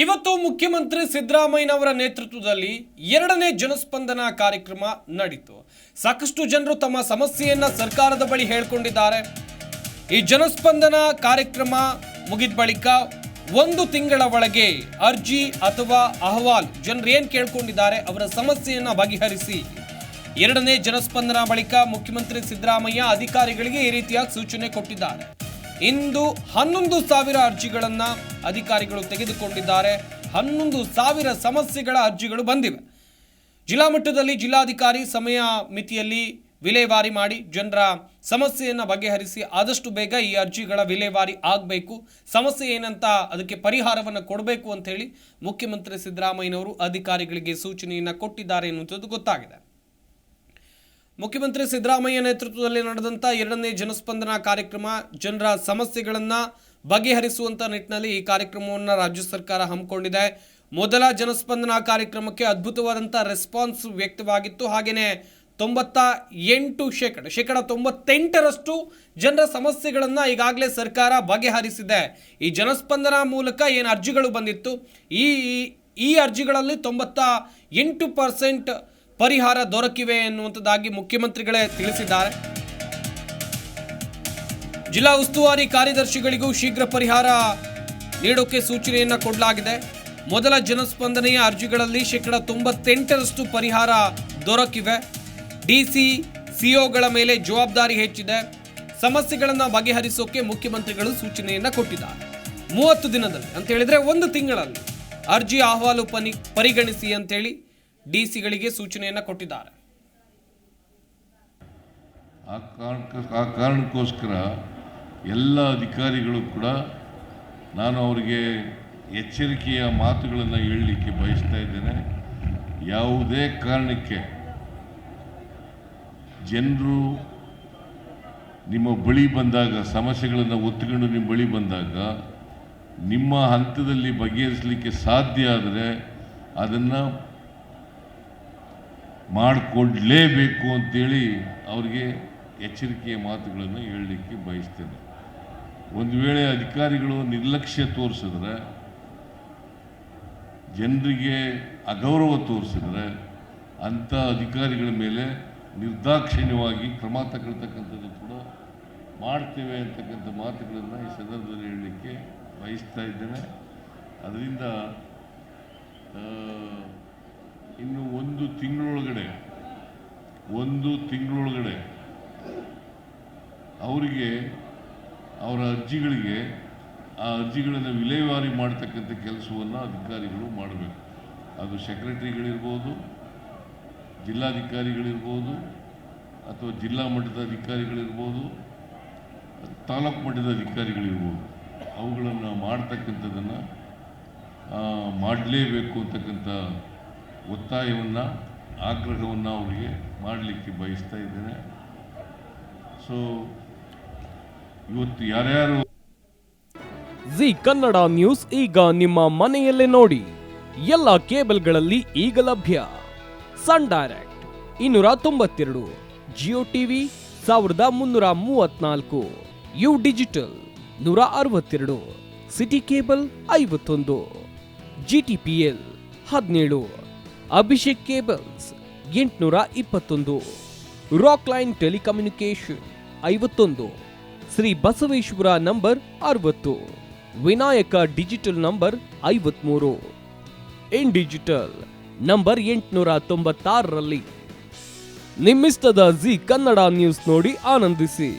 ಇವತ್ತು ಮುಖ್ಯಮಂತ್ರಿ ಸಿದ್ದರಾಮಯ್ಯನವರ ನೇತೃತ್ವದಲ್ಲಿ 2ನೇ ಜನಸ್ಪಂದನ ಕಾರ್ಯಕ್ರಮ ನಡೆಯಿತು. ಸಾಕಷ್ಟು ಜನರು ತಮ್ಮ ಸಮಸ್ಯೆಯನ್ನ ಸರ್ಕಾರದ ಬಳಿ ಹೇಳಿಕೊಂಡಿದ್ದಾರೆ. ಈ ಜನಸ್ಪಂದನ ಕಾರ್ಯಕ್ರಮ ಮುಗಿದ ಬಳಿಕ 1 ತಿಂಗಳ ಒಳಗೆ ಅರ್ಜಿ ಅಥವಾ ಅಹವಾಲು ಜನರು ಏನು ಕೇಳಿಕೊಂಡಿದ್ದಾರೆ ಅವರ ಸಮಸ್ಯೆಯನ್ನ ಬಗೆಹರಿಸಿ 2ನೇ ಜನಸ್ಪಂದನ ಬಳಿಕ ಮುಖ್ಯಮಂತ್ರಿ ಸಿದ್ದರಾಮಯ್ಯ ಅಧಿಕಾರಿಗಳಿಗೆ ಈ ರೀತಿಯಾಗಿ ಸೂಚನೆ ಕೊಟ್ಟಿದ್ದಾರೆ. ಇಂದು 11,000 ಅರ್ಜಿಗಳನ್ನು ಅಧಿಕಾರಿಗಳು ತೆಗೆದುಕೊಂಡಿದ್ದಾರೆ. 11,000 ಸಮಸ್ಯೆಗಳ ಅರ್ಜಿಗಳು ಬಂದಿವೆ. ಜಿಲ್ಲಾ ಮಟ್ಟದಲ್ಲಿ ಜಿಲ್ಲಾಧಿಕಾರಿ ಸಮಯ ಮಿತಿಯಲ್ಲಿ ವಿಲೇವಾರಿ ಮಾಡಿ ಜನರ ಸಮಸ್ಯೆಯನ್ನು ಬಗೆಹರಿಸಿ ಆದಷ್ಟು ಬೇಗ ಈ ಅರ್ಜಿಗಳ ವಿಲೇವಾರಿ ಆಗಬೇಕು. ಸಮಸ್ಯೆ ಏನಂತ ಅದಕ್ಕೆ ಪರಿಹಾರವನ್ನು ಕೊಡಬೇಕು ಅಂತ ಹೇಳಿ ಮುಖ್ಯಮಂತ್ರಿ ಸಿದ್ದರಾಮಯ್ಯನವರು ಅಧಿಕಾರಿಗಳಿಗೆ ಸೂಚನೆಯನ್ನು ಕೊಟ್ಟಿದ್ದಾರೆ ಎನ್ನುವಂಥದ್ದು ಗೊತ್ತಾಗಿದೆ. ಮುಖ್ಯಮಂತ್ರಿ ಸಿದ್ದರಾಮಯ್ಯ ನೇತೃತ್ವದಲ್ಲಿ ನಡೆದಂಥ 2ನೇ ಜನಸ್ಪಂದನ ಕಾರ್ಯಕ್ರಮ ಜನರ ಸಮಸ್ಯೆಗಳನ್ನು ಬಗೆಹರಿಸುವಂಥ ನಿಟ್ಟಿನಲ್ಲಿ ಈ ಕಾರ್ಯಕ್ರಮವನ್ನು ರಾಜ್ಯ ಸರ್ಕಾರ ಹಮ್ಮಿಕೊಂಡಿದೆ. ಮೊದಲ ಜನಸ್ಪಂದನ ಕಾರ್ಯಕ್ರಮಕ್ಕೆ ಅದ್ಭುತವಾದಂಥ ರೆಸ್ಪಾನ್ಸ್ ವ್ಯಕ್ತವಾಗಿತ್ತು. ಹಾಗೆಯೇ 98% ಜನರ ಸಮಸ್ಯೆಗಳನ್ನು ಈಗಾಗಲೇ ಸರ್ಕಾರ ಬಗೆಹರಿಸಿದೆ. ಈ ಜನಸ್ಪಂದನ ಮೂಲಕ ಏನು ಅರ್ಜಿಗಳು ಬಂದಿತ್ತು ಈ ಅರ್ಜಿಗಳಲ್ಲಿ 98% ಪರಿಹಾರ ದೊರಕಿವೆ ಎನ್ನುವಂಥದ್ದಾಗಿ ಮುಖ್ಯಮಂತ್ರಿಗಳೇ ತಿಳಿಸಿದ್ದಾರೆ. ಜಿಲ್ಲಾ ಉಸ್ತುವಾರಿ ಕಾರ್ಯದರ್ಶಿಗಳಿಗೂ ಶೀಘ್ರ ಪರಿಹಾರ ನೀಡೋಕೆ ಸೂಚನೆಯನ್ನು ಕೊಡಲಾಗಿದೆ. ಮೊದಲ ಜನಸ್ಪಂದನೆಯ ಅರ್ಜಿಗಳಲ್ಲಿ 98% ಪರಿಹಾರ ದೊರಕಿವೆ. ಡಿಸಿ ಸಿಒಗಳ ಮೇಲೆ ಜವಾಬ್ದಾರಿ ಹೆಚ್ಚಿದೆ. ಸಮಸ್ಯೆಗಳನ್ನು ಬಗೆಹರಿಸೋಕೆ ಮುಖ್ಯಮಂತ್ರಿಗಳು ಸೂಚನೆಯನ್ನು ಕೊಟ್ಟಿದ್ದಾರೆ. 30 ದಿನದಲ್ಲಿ ಅಂತ ಹೇಳಿದ್ರೆ 1 ತಿಂಗಳಲ್ಲಿ ಅರ್ಜಿ ಅಹವಾಲು ಪರಿಗಣಿಸಿ ಅಂತೇಳಿ ಡಿಸಿಗಳಿಗೆ ಸೂಚನೆಯನ್ನು ಕೊಟ್ಟಿದ್ದಾರೆ. ಆ ಕಾರಣಕ್ಕೋಸ್ಕರ ಎಲ್ಲ ಅಧಿಕಾರಿಗಳು ಕೂಡ ನಾನು ಅವರಿಗೆ ಎಚ್ಚರಿಕೆಯ ಮಾತುಗಳನ್ನು ಹೇಳಲಿಕ್ಕೆ ಬಯಸ್ತಾ ಇದ್ದೇನೆ. ಯಾವುದೇ ಕಾರಣಕ್ಕೆ ಜನರು ನಿಮ್ಮ ಬಳಿ ಬಂದಾಗ, ಸಮಸ್ಯೆಗಳನ್ನು ಒತ್ತುಕೊಂಡು ನಿಮ್ಮ ಬಳಿ ಬಂದಾಗ ನಿಮ್ಮ ಹಂತದಲ್ಲಿ ಬಗೆಹರಿಸಲಿಕ್ಕೆ ಸಾಧ್ಯ ಆದರೆ ಅದನ್ನು ಮಾಡಿಕೊಡ್ಲೇಬೇಕು ಅಂತೇಳಿ ಅವರಿಗೆ ಎಚ್ಚರಿಕೆಯ ಮಾತುಗಳನ್ನು ಹೇಳಲಿಕ್ಕೆ ಬಯಸ್ತೇನೆ. ಒಂದು ವೇಳೆ ಅಧಿಕಾರಿಗಳು ನಿರ್ಲಕ್ಷ್ಯ ತೋರಿಸಿದ್ರೆ, ಜನರಿಗೆ ಅಗೌರವ ತೋರಿಸಿದ್ರೆ ಅಂಥ ಅಧಿಕಾರಿಗಳ ಮೇಲೆ ನಿರ್ದಾಕ್ಷಿಣ್ಯವಾಗಿ ಕ್ರಮ ತಗೊಳ್ತಕ್ಕಂಥದ್ದು ಕೂಡ ಮಾಡ್ತೇವೆ ಅಂತಕ್ಕಂಥ ಮಾತುಗಳನ್ನು ಈ ಸಂದರ್ಭದಲ್ಲಿ ಹೇಳಲಿಕ್ಕೆ ಬಯಸ್ತಾ ಇದ್ದೇನೆ. ಅದರಿಂದ ಇನ್ನು 1 ತಿಂಗಳೊಳಗಡೆ ಅವರಿಗೆ ಅವರ ಅರ್ಜಿಗಳಿಗೆ ಆ ಅರ್ಜಿಗಳನ್ನು ವಿಲೇವಾರಿ ಮಾಡ್ತಕ್ಕಂಥ ಕೆಲಸವನ್ನು ಅಧಿಕಾರಿಗಳು ಮಾಡಬೇಕು. ಅದು ಸೆಕ್ರೆಟರಿಗಳಿರ್ಬೋದು, ಜಿಲ್ಲಾಧಿಕಾರಿಗಳಿರ್ಬೋದು, ಅಥವಾ ಜಿಲ್ಲಾ ಮಟ್ಟದ ಅಧಿಕಾರಿಗಳಿರ್ಬೋದು, ತಾಲೂಕು ಮಟ್ಟದ ಅಧಿಕಾರಿಗಳಿರ್ಬೋದು. ಅವುಗಳನ್ನು ಮಾಡ್ತಕ್ಕಂಥದ್ದನ್ನು ಮಾಡಲೇಬೇಕು ಅಂತಕ್ಕಂಥ ಒತ್ತಾಯವನ್ನು, ಆಗ್ರಹವನ್ನು ಅವರಿಗೆ ಮಾಡಲಿಕ್ಕೆ ಬಯಸ್ತಾ ಇದ್ದೇನೆ. ಸೊ ಇವತ್ತು ಯಾರ್ಯಾರು ಜಿ ಕನ್ನಡ ನ್ಯೂಸ್ ಈಗ ನಿಮ್ಮ ಮನೆಯಲ್ಲೇ ನೋಡಿ. ಎಲ್ಲ ಕೇಬಲ್ಗಳಲ್ಲಿ ಈಗ ಲಭ್ಯ. Sun Direct 292, Jio TV 1334, U digital 162, city cable 51, GTPL 17, Abhishek cables 821, Rockline telecommunication 51, Shri Basaveshwara number 60, Vinayaka digital number 53, in digital number 896ರಲ್ಲಿ. ನಿಮ್ಮಿಸ್ತದ ಜಿ ಕನ್ನಡ ನ್ಯೂಸ್ ನೋಡಿ ಆನಂದಿಸಿ.